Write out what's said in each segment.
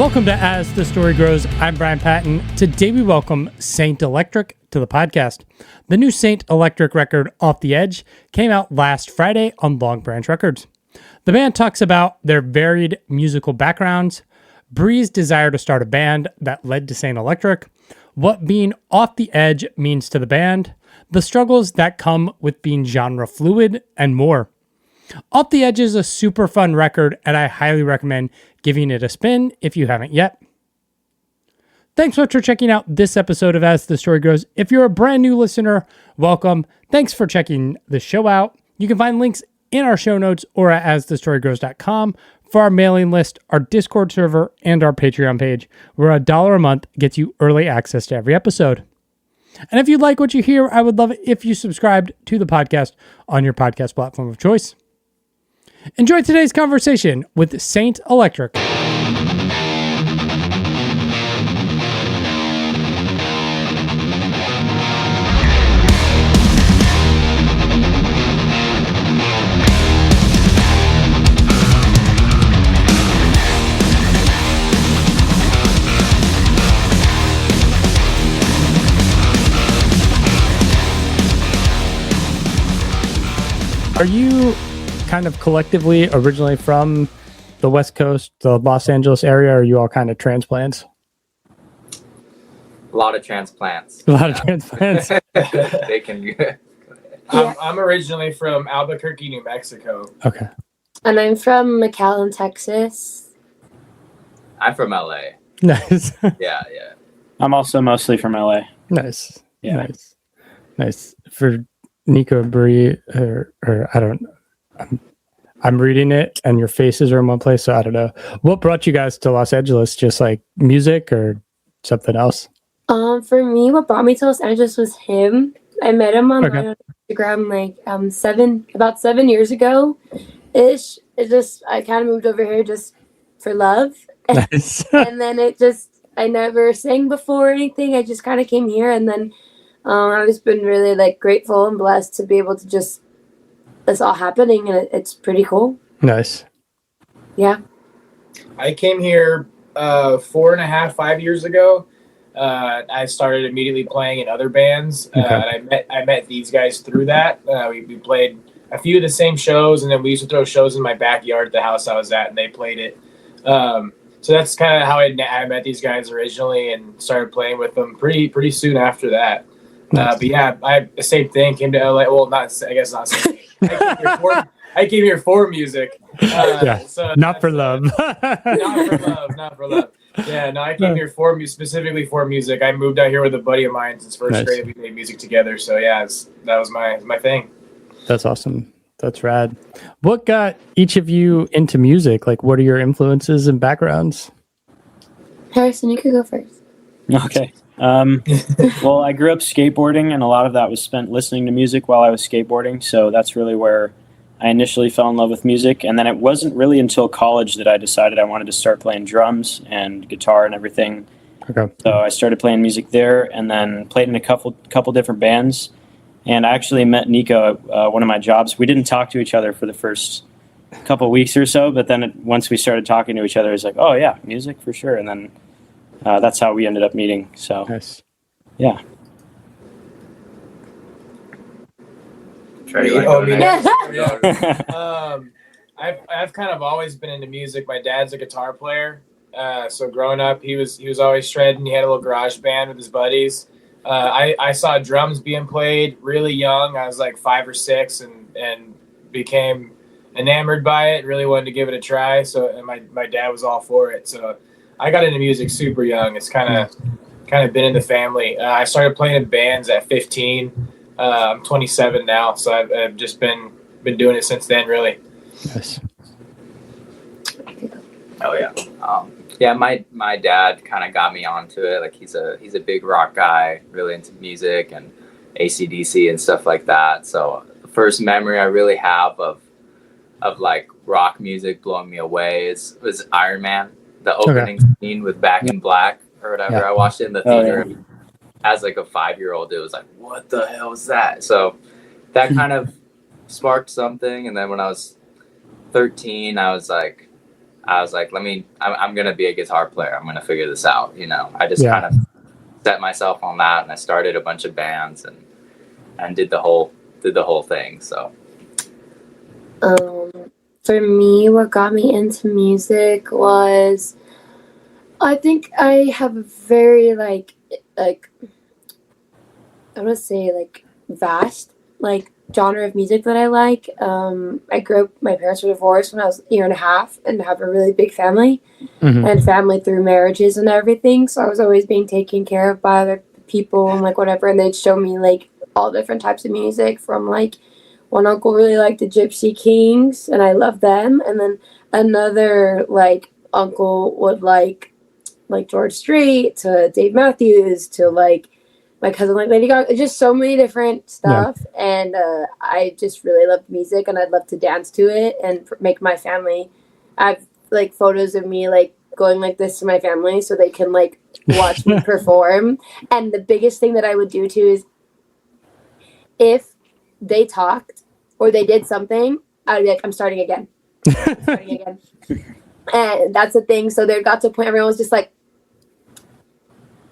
Welcome to As the Story Grows. I'm Brian Patton. Today we welcome S8nt Elektric to the podcast. The new S8nt Elektric record, Off the Edge, came out last Friday on Long Branch Records. The band talks about their varied musical backgrounds, Bree's desire to start a band that led to S8nt Elektric, what being off the edge means to the band, the struggles that come with being genre fluid, and more. Off the Edge is a super fun record, and I highly recommend giving it a spin if you haven't yet. Thanks so much for checking out this episode of As the Story Grows. If you're a brand new listener, welcome. Thanks for checking the show out. You can find links in our show notes or at asthestorygrows.com for our mailing list, our Discord server, and our Patreon page, where $1 a month gets you early access to every episode. And if you like what you hear, I would love it if you subscribed to the podcast on your podcast platform of choice. Enjoy today's conversation with S8nt Elektric. Are you kind of collectively originally from the West Coast, the Los Angeles area, or are you all kind of transplants? A lot of transplants. A lot of transplants. They can. I'm originally from Albuquerque, New Mexico. Okay. And I'm from McAllen, Texas. I'm from LA. Nice. Yeah. I'm also mostly from LA. Nice. Yeah. Nice. For Nico, Bree, or I don't. I'm reading it, and your faces are in one place, so I don't know. What brought you guys to Los Angeles? Just like music or something else? For me, what brought me to Los Angeles was him. I met him on Instagram about 7 years ago ish. I kind of moved over here just for love. Nice. And then I never sang before or anything. I just kind of came here, and then I've just been really grateful and blessed to be able to just it's all happening, and it's pretty cool. Nice. Yeah. I came here 5 years ago. I started immediately playing in other bands. And I met these guys through that. We played a few of the same shows, and then we used to throw shows in my backyard at the house I was at, and they played it. So that's kind of how I met these guys originally and started playing with them pretty soon after that. Nice. But yeah, same thing. Came to LA. Well, not same. I came here for music. So not for love. Not for love. Yeah, no, I came here specifically for music. I moved out here with a buddy of mine since first grade. We made music together. So yeah, that was my thing. That's awesome. That's rad. What got each of you into music? What are your influences and backgrounds? Harrison, you could go first. Okay. Well, I grew up skateboarding, and a lot of that was spent listening to music while I was skateboarding. So that's really where I initially fell in love with music. And then it wasn't really until college that I decided I wanted to start playing drums and guitar and everything. Okay. So I started playing music there, and then played in a couple different bands. And I actually met Nico at one of my jobs. We didn't talk to each other for the first couple weeks or so, but then once we started talking to each other, it's like, oh yeah, music for sure. And then that's how we ended up meeting. So, nice. Yeah. I've kind of always been into music. My dad's a guitar player, so growing up, he was always shredding. He had a little garage band with his buddies. I saw drums being played really young. I was like 5 or 6, and became enamored by it. Really wanted to give it a try. So, and my dad was all for it. So I got into music super young. It's kind of been in the family. I started playing in bands at 15. I'm 27 now, so I've just been doing it since then, really. Yes. Oh yeah. My dad kind of got me onto it. He's a big rock guy, really into music and AC/DC and stuff like that. So the first memory I really have of rock music blowing me away was Iron Man, the opening scene with Back in Black or whatever. Yeah. I watched it in the theater as a 5-year-old. It was like, what the hell is that? So that kind of sparked something. And then when I was 13, I was like, I was like, I'm going to be a guitar player. I'm going to figure this out. I just kind of set myself on that, and I started a bunch of bands and did the whole thing. So, for me, what got me into music was, I think I have a very like I want to say like vast like genre of music that I like. I grew up, my parents were divorced when I was a year and a half, and have a really big family, and family through marriages and everything. So I was always being taken care of by other people and like whatever, and they'd show me like all different types of music. From like, one uncle really liked the Gypsy Kings, and I loved them, and then another like uncle would like George Strait to Dave Matthews to like my cousin like Lady Gaga, just so many different stuff. And I just really loved music, and I'd love to dance to it and make my family. I have like photos of me like going like this to my family so they can like watch me perform. And the biggest thing that I would do too is, if they talked or they did something, I'd be like, I'm starting again. And that's the thing. So there got to a point everyone was just like,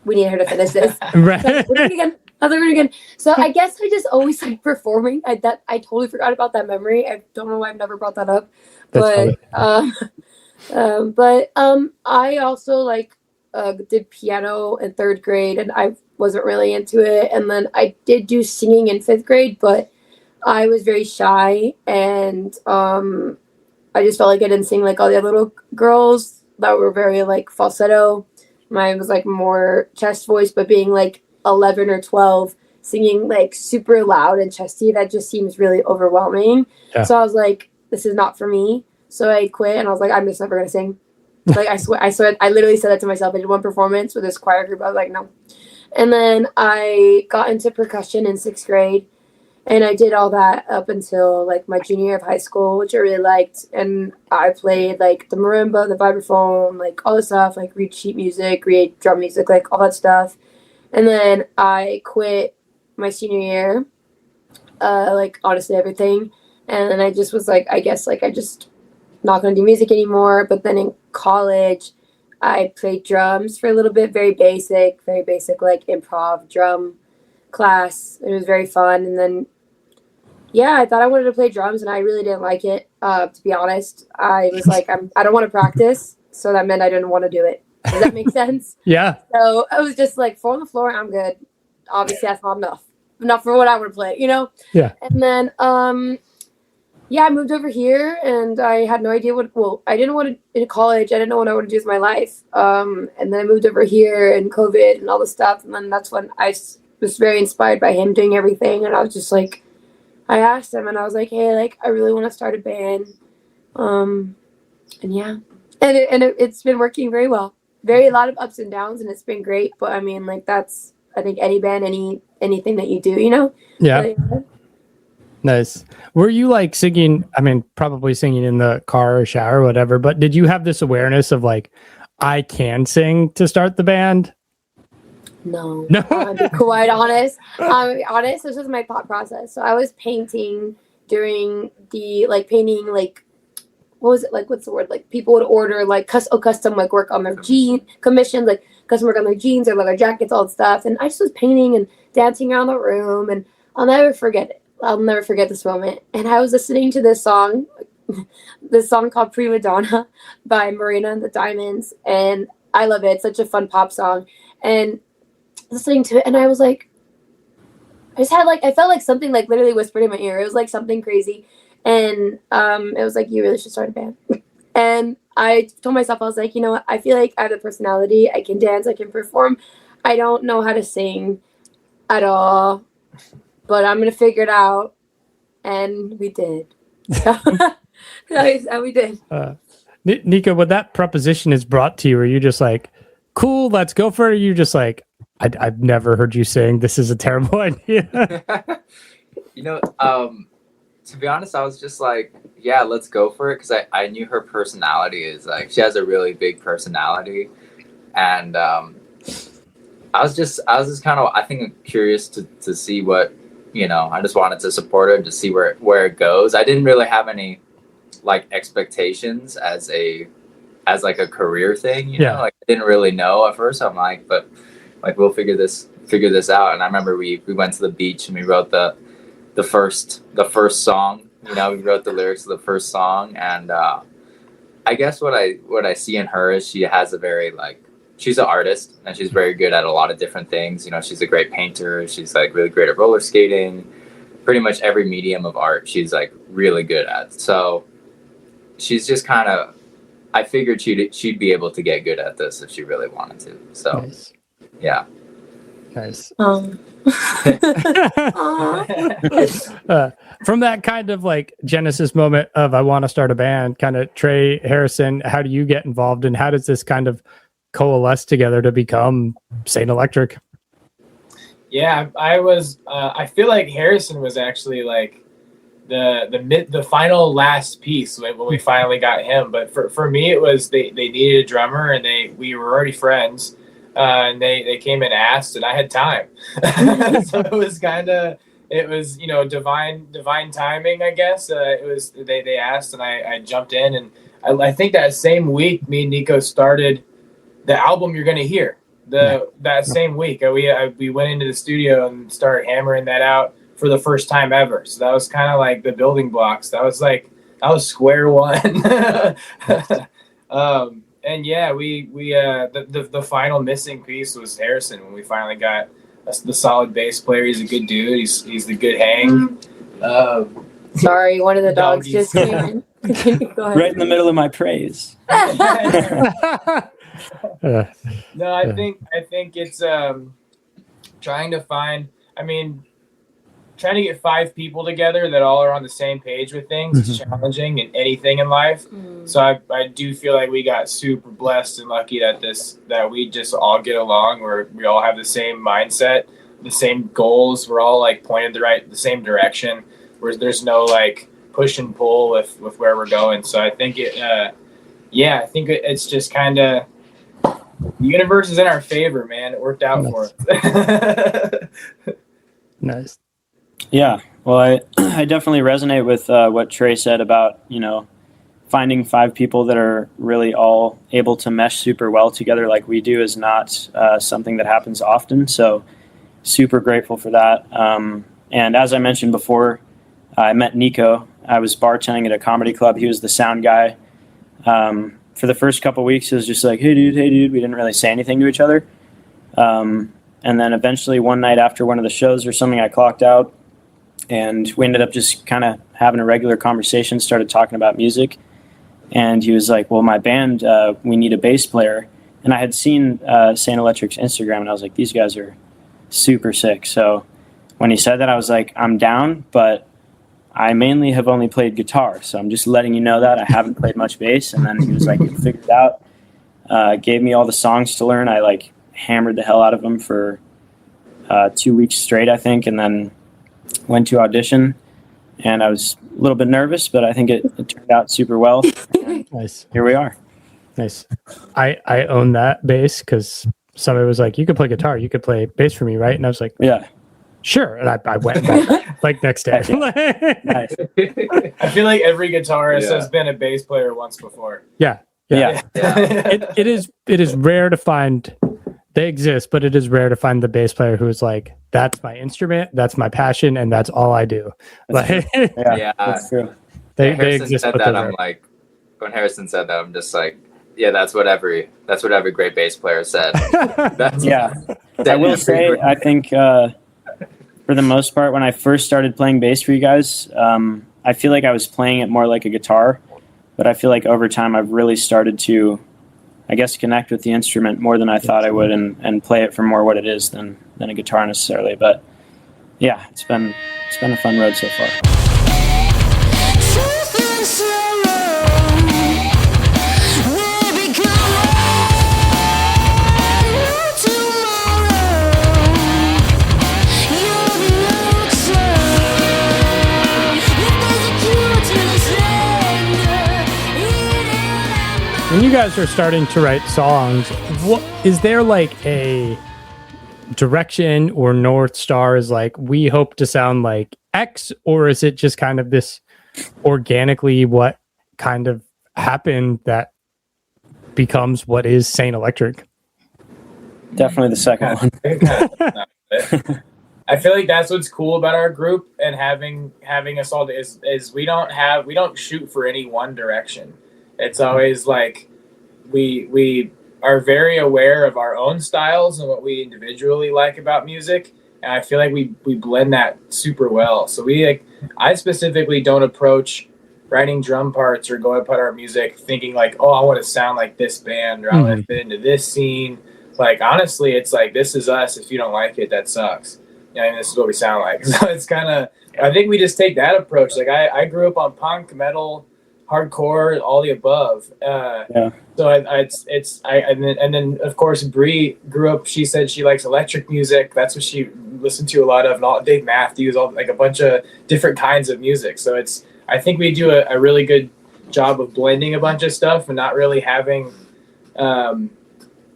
we need her to finish this. Right. Like, we're doing it again. So I guess I just always like performing. I totally forgot about that memory. I don't know why I've never brought that up. But I also like did piano in 3rd grade, and I wasn't really into it. And then I did do singing in 5th grade, but I was very shy, and I just felt like I didn't sing like all the other little girls that were very like falsetto. Mine was like more chest voice, but being like 11 or 12, singing like super loud and chesty, that just seems really overwhelming. Yeah. So I was like, this is not for me. So I quit, and I was like, I'm just never gonna sing. Like I swear, I literally said that to myself. I did one performance with this choir group. I was like, no. And then I got into percussion in 6th grade. And I did all that up until like my junior year of high school, which I really liked. And I played like the marimba, the vibraphone, like all the stuff, like read sheet music, read drum music, like all that stuff. And then I quit my senior year, like honestly everything. And then I just was like, I guess like I just not going to do music anymore. But then in college, I played drums for a little bit, very basic like improv drum class. It was very fun. And then I thought I wanted to play drums, and I really didn't like it. To be honest, I was like, I don't want to practice, so that meant I didn't want to do it. Does that make sense? Yeah. So I was just like, 4 on the floor, I'm good. Obviously, that's not enough for what I want to play, Yeah. And then, I moved over here, and I had no idea I didn't want to in college. I didn't know what I wanted to do with my life. And then I moved over here, and COVID and all this stuff, and then that's when I was very inspired by him doing everything, and I was just like, I asked him, and I was like, hey, like, I really want to start a band. It's been working very well. A lot of ups and downs, and it's been great. But I mean, like, that's, I think any band, anything that you do, Yeah. Nice. Were you like singing, I mean, probably singing in the car or shower or whatever, but did you have this awareness of like, I can sing to start the band? No. I'll be quite honest. This was my thought process. So I was painting during the painting what was it, what's the word, people would order custom work on their commissions, custom work on their jeans or leather jackets, all that stuff. And I just was painting and dancing around the room, and I'll never forget it. I'll never forget this moment. And I was listening to this song called Prima Donna by Marina and the Diamonds, and I love it. It's such a fun pop song. And listening to it, and I was like, I felt like something literally whispered in my ear. It was like something crazy, and it was like, you really should start a band. And I told myself, I was like, you know what, I feel like I have the personality, I can dance, I can perform. I don't know how to sing at all, but I'm gonna figure it out. And we did. We did. Nico, when that proposition is brought to you, are you just like, cool, let's go for it? Or you just like, I've never heard you sing. This is a terrible idea. To be honest, I was just like, yeah, let's go for it. Because I knew her personality is she has a really big personality. And I was just kind of, I think, curious to see what, I just wanted to support her and to see where it goes. I didn't really have any expectations as a as like a career thing, you Yeah. know, like I didn't really know at first. I'm like, but like we'll figure this out. And I remember we went to the beach and we wrote the first song. You know, we wrote the lyrics of the first song, and I guess what I see in her is she has a very like, she's an artist and she's very good at a lot of different things. You know, she's a great painter. She's like really great at roller skating. Pretty much every medium of art she's like really good at. So she's just kind of, I figured she'd be able to get good at this if she really wanted to. So Nice. yeah. Nice. Aw. From that kind of like genesis moment of I want to start a band, kind of Trey Harrison, how do you get involved and how does this kind of coalesce together to become S8nt Elektric? Yeah, I feel like Harrison was actually like the final last piece when we finally got him. But for me, it was they needed a drummer and we were already friends. And they came and asked, and I had time, so it was you know, divine timing, I guess. It was they asked, and I jumped in, and I think that same week, me and Nico started the album you're gonna hear. That same week, we went into the studio and started hammering that out for the first time ever. So that was kind of like the building blocks. That was square one. And yeah, the final missing piece was Harrison when we finally got the solid bass player. He's a good dude. He's the good hang. Sorry, one of the dogs Doggies. just came in. Go ahead. Right in the middle of my praise. No, I think it's trying to get 5 people together that all are on the same page with things is challenging in anything in life. So I do feel like we got super blessed and lucky that we just all get along, where we all have the same mindset, the same goals. We're all like pointed the same direction, where there's no like push and pull with where we're going. So I think it's just kind of, the universe is in our favor, man. It worked out for us. Nice. Yeah, well, I definitely resonate with what Trey said about, you know, finding 5 people that are really all able to mesh super well together like we do is not something that happens often. So super grateful for that. And as I mentioned before, I met Nico. I was bartending at a comedy club. He was the sound guy. For the first couple of weeks, it was just like, hey, dude. We didn't really say anything to each other. And then eventually one night after one of the shows or something, I clocked out. And we ended up just kind of having a regular conversation, started talking about music. And he was like, well, my band, we need a bass player. And I had seen S8nt Elektric's Instagram, and I was like, these guys are super sick. So when he said that, I was like, I'm down, but I mainly have only played guitar. So I'm just letting you know that. I haven't played much bass. And then he was like, you figured it out. Gave me all the songs to learn. I like hammered the hell out of them for 2 weeks straight, I think. And then went to audition, and I was a little bit nervous, but I think it turned out super well. Nice. Here we are. Nice. I own that bass because somebody was like, you could play guitar, you could play bass for me, right? And I was like, Yeah. sure. And I went back like next day. Nice. I feel like every guitarist has been a bass player once before. Yeah. It is rare to find. They exist, but it is rare to find the bass player who is like, that's my instrument, that's my passion, and that's all I do. Like, That's true. they Harrison exist. said But that, they're I'm rare. like, when Harrison said that, I'm just like, yeah, that's what every great bass player said. That's Yeah. I will say, I think for the most part, when I first started playing bass for you guys, I feel like I was playing it more like a guitar, but I feel like over time I've really started to, I guess, connect with the instrument more than I thought I would, and play it for more what it is than a guitar necessarily. But yeah, it's been a fun road so far. When you guys are starting to write songs, what is there like a direction or North Star is like, we hope to sound like X, or is it just kind of this organically what kind of happened that becomes what is S8nt Elektric. Definitely the second one. I feel like that's what's cool about our group and having us all is we don't shoot for any one direction. It's always like we are very aware of our own styles and what we individually like about music, and I feel like we blend that super well. So I specifically don't approach writing drum parts or going to put our music thinking like, oh, I want to sound like this band or I want to fit into this scene. Like, honestly, it's like, this is us. If you don't like it, that sucks. This is what we sound like. So it's kind of, I think we just take that approach. Like I grew up on punk, metal, hardcore, all the above. So and then of course Bree grew up. She said she likes electric music. That's what she listened to a lot of. And all Dave Matthews, all like a bunch of different kinds of music. So I think we do a really good job of blending a bunch of stuff and not really having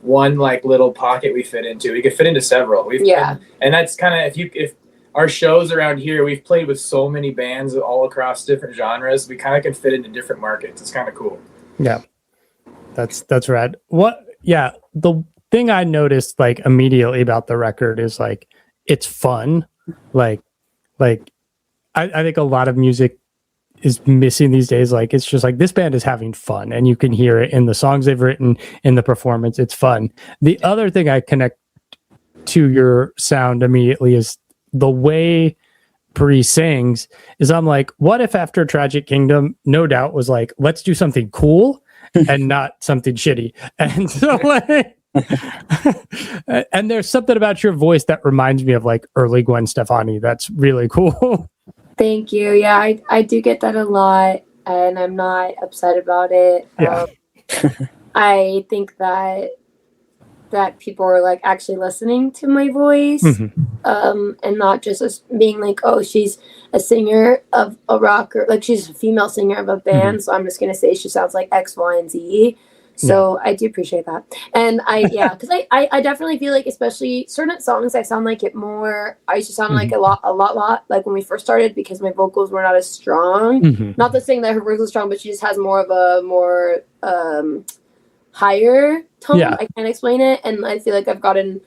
one like little pocket we fit into. We could fit into several. And that's kind of if our shows around here, we've played with so many bands all across different genres. We kind of can fit into different markets. It's kind of cool. Yeah, that's rad. The thing I noticed like immediately about the record is like it's fun. Like I think a lot of music is missing these days. Like it's just like this band is having fun, and you can hear it in the songs they've written, in the performance. It's fun. The other thing I connect to your sound immediately is the way Bree sings. Is I'm like, what if after Tragic Kingdom, No Doubt was like, let's do something cool and not something shitty. And so like and there's something about your voice that reminds me of like early Gwen Stefani. That's really cool. Thank you. Yeah, I do get that a lot, and I'm not upset about it. Yeah. I think that people are like actually listening to my voice, and not just being like, oh, she's a singer of a rock, or like she's a female singer of a band, so I'm just gonna say she sounds like X, Y, and Z. So I do appreciate that. And because I definitely feel like, especially certain songs, I sound like it more. I used to sound like a lot like when we first started, because my vocals were not as strong. Not the saying that her vocals are strong, but she just has more of a more higher tone. I can't explain it. And I feel like I've gotten,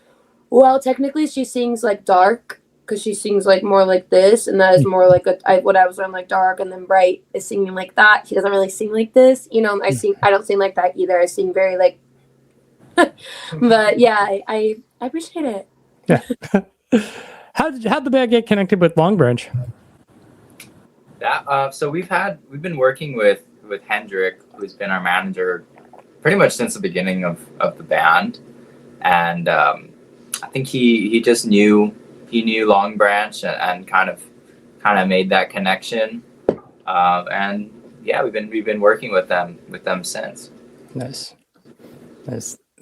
well, technically she sings like dark, because she sings like more like this, and that is more like what I was on, like dark, and then Bright is singing like that. She doesn't really sing like this, I don't sing like that either. I sing very like but yeah, I appreciate it. How'd the band get connected with Long Branch? So we've been working with Hendrik, who's been our manager pretty much since the beginning of the band, and I think he just knew Long Branch and kind of made that connection, and yeah, we've been working with them since. Nice.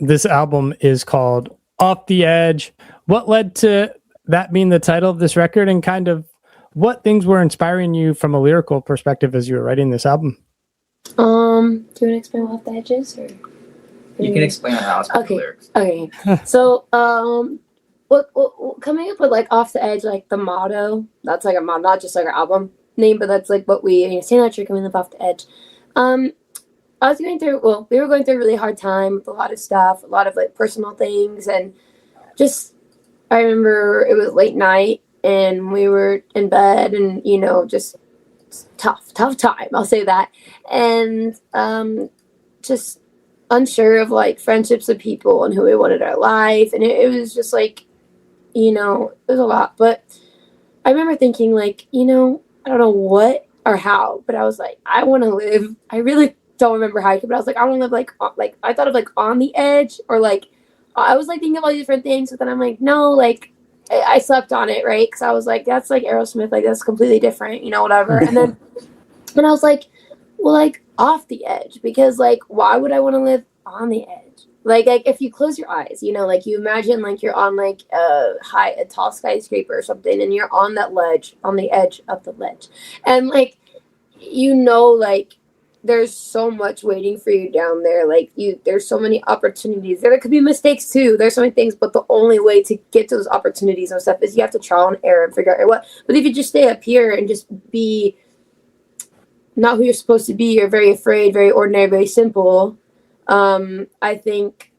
This album is called Off the Edge. What led to that being the title of this record, and kind of what things were inspiring you from a lyrical perspective as you were writing this album? Do you want to explain what Off the Edge is, or you can explain how it's the lyrics. Okay. So what coming up with like Off the Edge, like the motto, that's like a motto, not just like our album name, but that's like what we S8nt Elektric, and we live off the edge. We were going through a really hard time with a lot of stuff, a lot of like personal things, and just I remember it was late night and we were in bed, and just tough time, I'll say that, and just unsure of like friendships with people and who we wanted our life, and it was just like, it was a lot. But I remember thinking like, I don't know what or how, but I was like, I want to live. I really don't remember how I could, but I was like, I want to live like I thought of like on the edge, or like I was like thinking of all these different things, but then I'm like, no, like I slept on it, right? Because I was like, that's like Aerosmith, like that's completely different, whatever. And then I was like, well, like off the edge, because like why would I want to live on the edge? Like if you close your eyes, like you imagine like you're on like a tall skyscraper or something, and you're on that ledge, on the edge of the ledge, and like like there's so much waiting for you down there. Like there's so many opportunities. There could be mistakes too. There's so many things, but the only way to get to those opportunities and stuff is you have to trial and error and figure out what. But if you just stay up here and just be not who you're supposed to be, you're very afraid, very ordinary, very simple, I think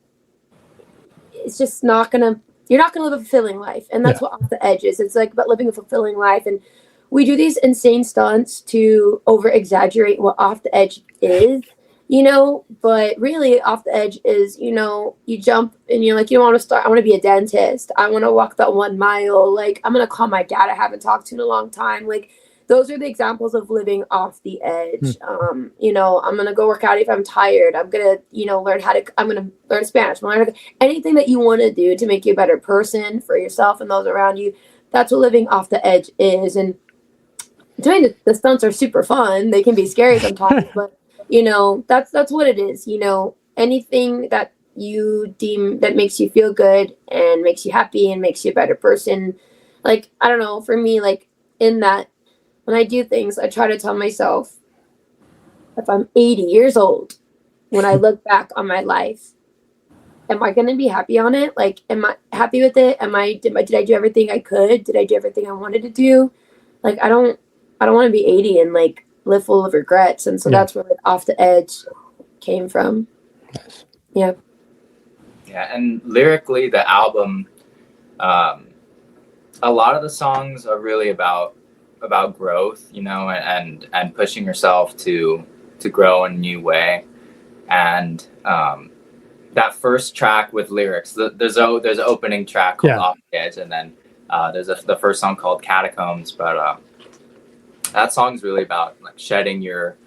it's just not gonna. You're not gonna live a fulfilling life, and that's what Off the Edge is. It's like about living a fulfilling life, and we do these insane stunts to over exaggerate what Off the Edge is, but really Off the Edge is, you jump and you're like, I want to be a dentist. I want to walk that 1 mile. Like, I'm going to call my dad I haven't talked to in a long time. Like, those are the examples of living off the edge. I'm going to go work out if I'm tired. I'm going to, I'm going to learn Spanish. Anything that you want to do to make you a better person for yourself and those around you. That's what living off the edge is. And doing the stunts are super fun. They can be scary sometimes, but that's what it is. Anything that you deem that makes you feel good and makes you happy and makes you a better person. Like, I don't know, for me, like in that, when I do things, I try to tell myself, if I'm 80 years old, when I look back on my life, am I going to be happy on it? Like, am I happy with it? Did I do everything I could? Did I do everything I wanted to do? Like, I don't want to be 80 and like live full of regrets. And so that's where Off the Edge came from. Nice. Yeah. Yeah. And lyrically, the album, a lot of the songs are really about growth, and pushing yourself to grow in a new way. And that first track with lyrics, there's an opening track called Off the Edge, and then there's the first song called Catacombs. But that song's really about like shedding your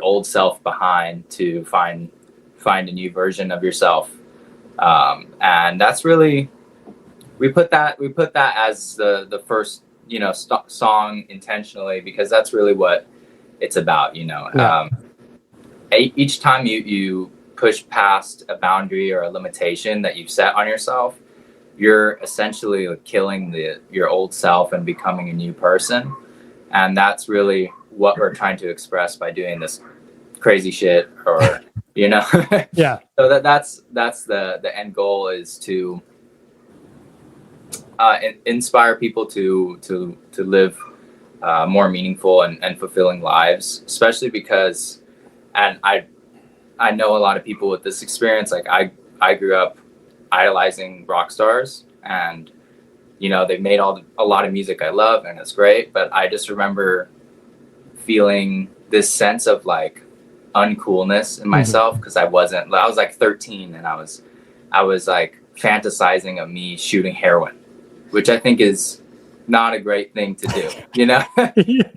old self behind to find a new version of yourself. And that's really, we put that as the first song intentionally, because that's really what it's about. Each time you push past a boundary or a limitation that you've set on yourself, you're essentially killing your old self and becoming a new person. And that's really what we're trying to express by doing this crazy shit, or Yeah. So that's the end goal, is to inspire people to live more meaningful and fulfilling lives, especially because, and I know a lot of people with this experience. Like I grew up idolizing rock stars, and they've made a lot of music I love, and it's great, but I just remember feeling this sense of like uncoolness in myself, because I was like 13, and I was like fantasizing of me shooting heroin, which I think is not a great thing to do,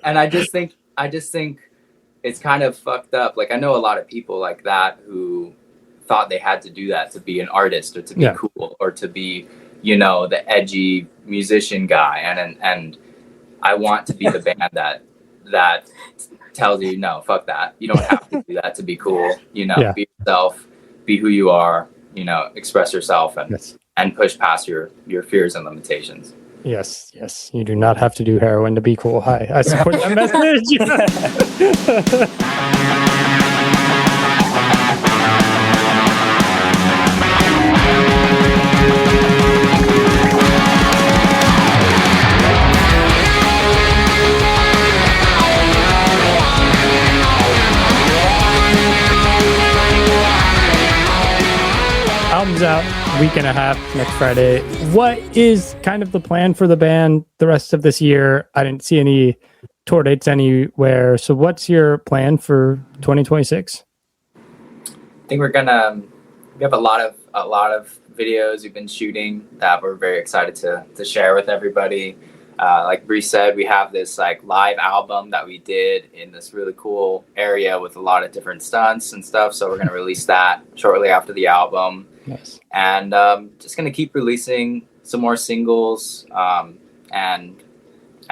And I just think it's kind of fucked up. Like, I know a lot of people like that who thought they had to do that to be an artist or to be cool or to be, the edgy musician guy. And I want to be the band that tells you, no, fuck that. You don't have to do that to be cool. Be yourself, be who you are, express yourself and push past your fears and limitations. Yes. You do not have to do heroin to be cool. Hi, I support that message. Album's out, week and a half, next Friday. What is kind of the plan for the band the rest of this year? I didn't see any tour dates anywhere. So what's your plan for 2026? I think we have a lot of videos we've been shooting that we're very excited to share with everybody. Like Bree said, we have this like live album that we did in this really cool area with a lot of different stunts and stuff. So we're going to release that shortly after the album. Nice. And just going to keep releasing some more singles, and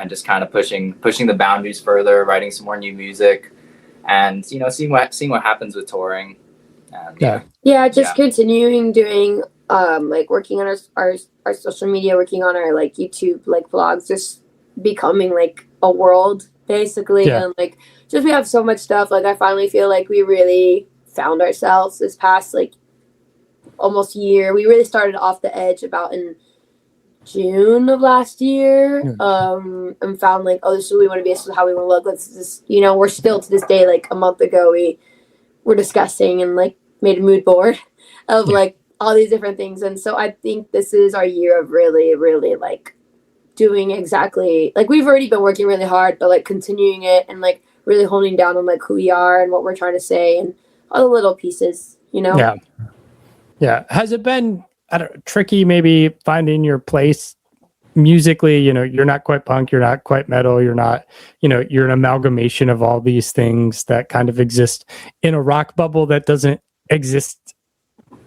just kind of pushing the boundaries further, writing some more new music, and seeing what happens with touring. And, continuing doing like working on our social media, working on our like YouTube like vlogs, just becoming like a world basically. And like just we have so much stuff. Like I finally feel like we really found ourselves this past like almost year. We really started Off the Edge about in June of last year, and found like, oh, this is what we want to be, this is how we want to look. Let's just, we're still to this day, like a month ago, we were discussing and like made a mood board of like all these different things. And so I think this is our year of really, really like doing exactly like we've already been working really hard, but like continuing it and like really honing down on like who we are and what we're trying to say and all the little pieces, you know? Yeah. Has it been tricky maybe finding your place musically? You know, you're not quite punk, you're not quite metal, you're not, you know, you're an amalgamation of all these things that kind of exist in a rock bubble that doesn't exist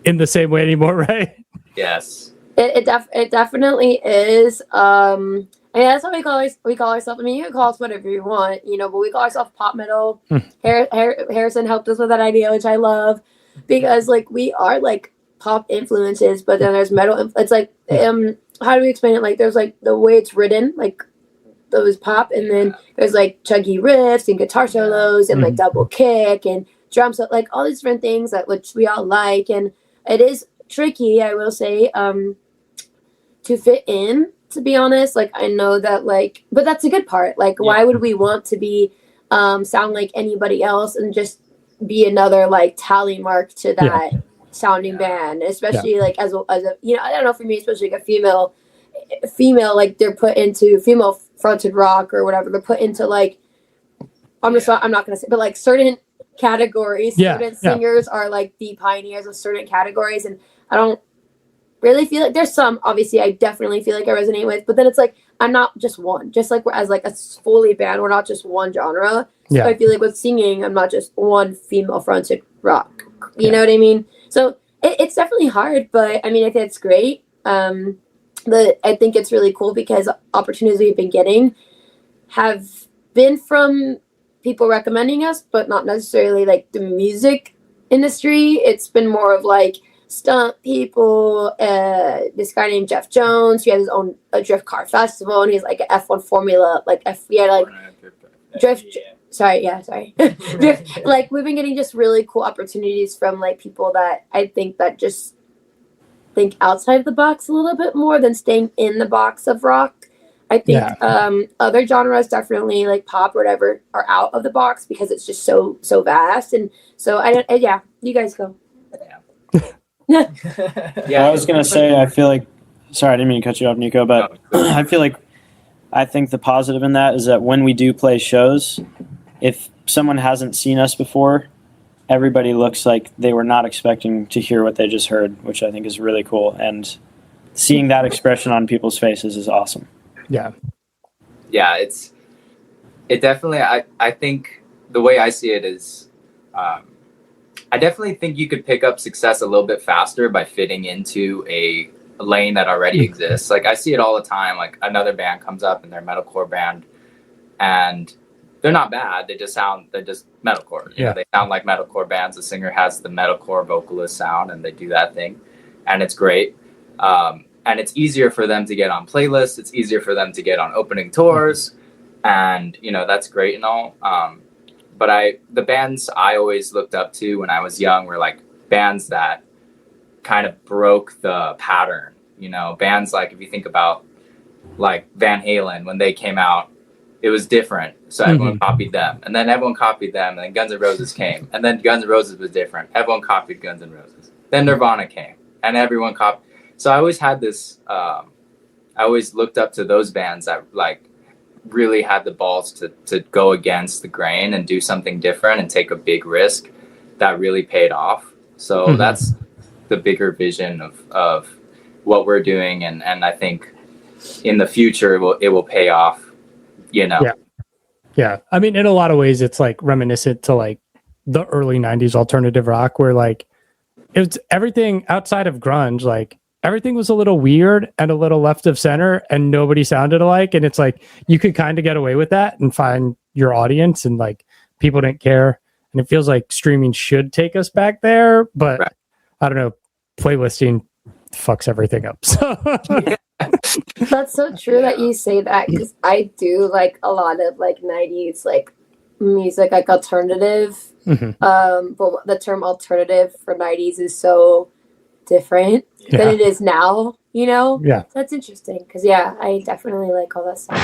in the same way anymore, right? Yes. It definitely is. I mean, that's what we call ourselves. I mean, you can call us whatever you want, you know, but we call ourselves pop metal. Harrison helped us with that idea, which I love, because like we are like pop influences, but then there's metal. It's like, how do we explain it? Like there's like the way it's written, like those pop, and then there's like chuggy riffs and guitar solos and like double kick and drums, so like all these different things that which we all like, and it is tricky, I will say, to fit in, to be honest. Like I know that like, but that's a good part. Like why would we want to be sound like anybody else and just be another like tally mark to that sounding band, especially like as a you know, I don't know, for me, especially like a female like they're put into female fronted rock or whatever, they're put into like I'm not gonna say, but like certain categories. Certain singers are like the pioneers of certain categories, and I don't really feel like there's some, obviously I definitely feel like I resonate with, but then it's like I'm not just one, just like we're as like a fully band, we're not just one genre. So I feel like with singing, I'm not just one female fronted rock, you know what I mean? So it's definitely hard, but I mean, I think it's great. I think it's really cool because opportunities we've been getting have been from people recommending us, but not necessarily like the music industry. It's been more of like stunt people. This guy named Jeff Jones, he has his own drift car festival, and he's like an F1 Formula, like drift. Sorry. Drift, like we've been getting just really cool opportunities from like people that I think that just think outside the box a little bit more than staying in the box of rock. I think other genres, definitely like pop or whatever, are out of the box because it's just so vast. And so you guys go. I was gonna say, I feel like, sorry, I didn't mean to cut you off, Nico, but I think the positive in that is that when we do play shows, if someone hasn't seen us before, everybody looks like they were not expecting to hear what they just heard, which I think is really cool. And seeing that expression on people's faces is awesome. Yeah, it definitely, I think the way I see it is, I definitely think you could pick up success a little bit faster by fitting into a lane that already exists. Like I see it all the time. Like another band comes up and they're a metalcore band, and they're not bad. They're just metalcore. You know, they sound like metalcore bands. The singer has the metalcore vocalist sound, and they do that thing, and it's great. And it's easier for them to get on playlists. It's easier for them to get on opening tours, and you know that's great and all. But the bands I always looked up to when I was young were like bands that kind of broke the pattern. You know, bands like, if you think about like Van Halen, when they came out, it was different. So everyone copied them, and then everyone copied them, and then Guns N' Roses came, and then Guns N' Roses was different. Everyone copied Guns N' Roses. Then Nirvana came, and everyone copied. So I always had this, I always looked up to those bands that like really had the balls to go against the grain and do something different and take a big risk that really paid off. So that's the bigger vision of what we're doing. And I think in the future, it will pay off, you know? Yeah. I mean, in a lot of ways, it's like reminiscent to like the early 90s alternative rock, where like it's everything outside of grunge, like everything was a little weird and a little left of center, and nobody sounded alike. And it's like you could kind of get away with that and find your audience, and like people didn't care. And it feels like streaming should take us back there, but I don't know, playlisting fucks everything up. So that's so true that you say that, because I do like a lot of like 90s like music, like alternative. But the term alternative for 90s is so different than it is now, you know? Yeah. So that's interesting, because I definitely like all that stuff.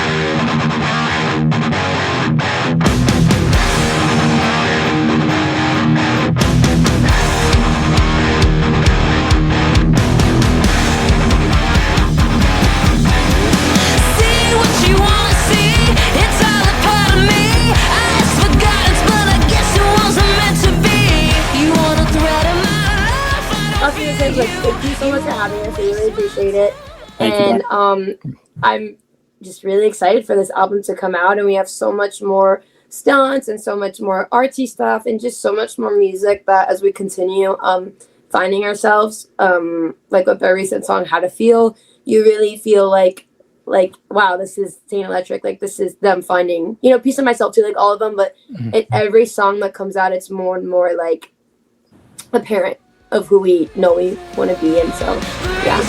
really appreciate it. Thank And I'm just really excited for this album to come out, and we have so much more stunts and so much more artsy stuff and just so much more music that as we continue finding ourselves, like with our recent song How to Feel, you really feel like wow, this is S8nt Elektric, like this is them finding, you know, Piece of Myself too, like all of them, but every song that comes out, it's more and more like apparent of who we know we want to be. And so yeah.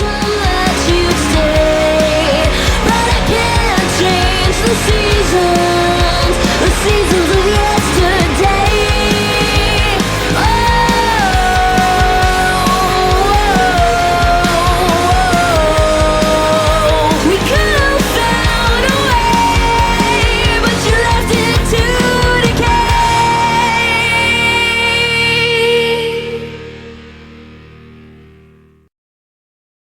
The seasons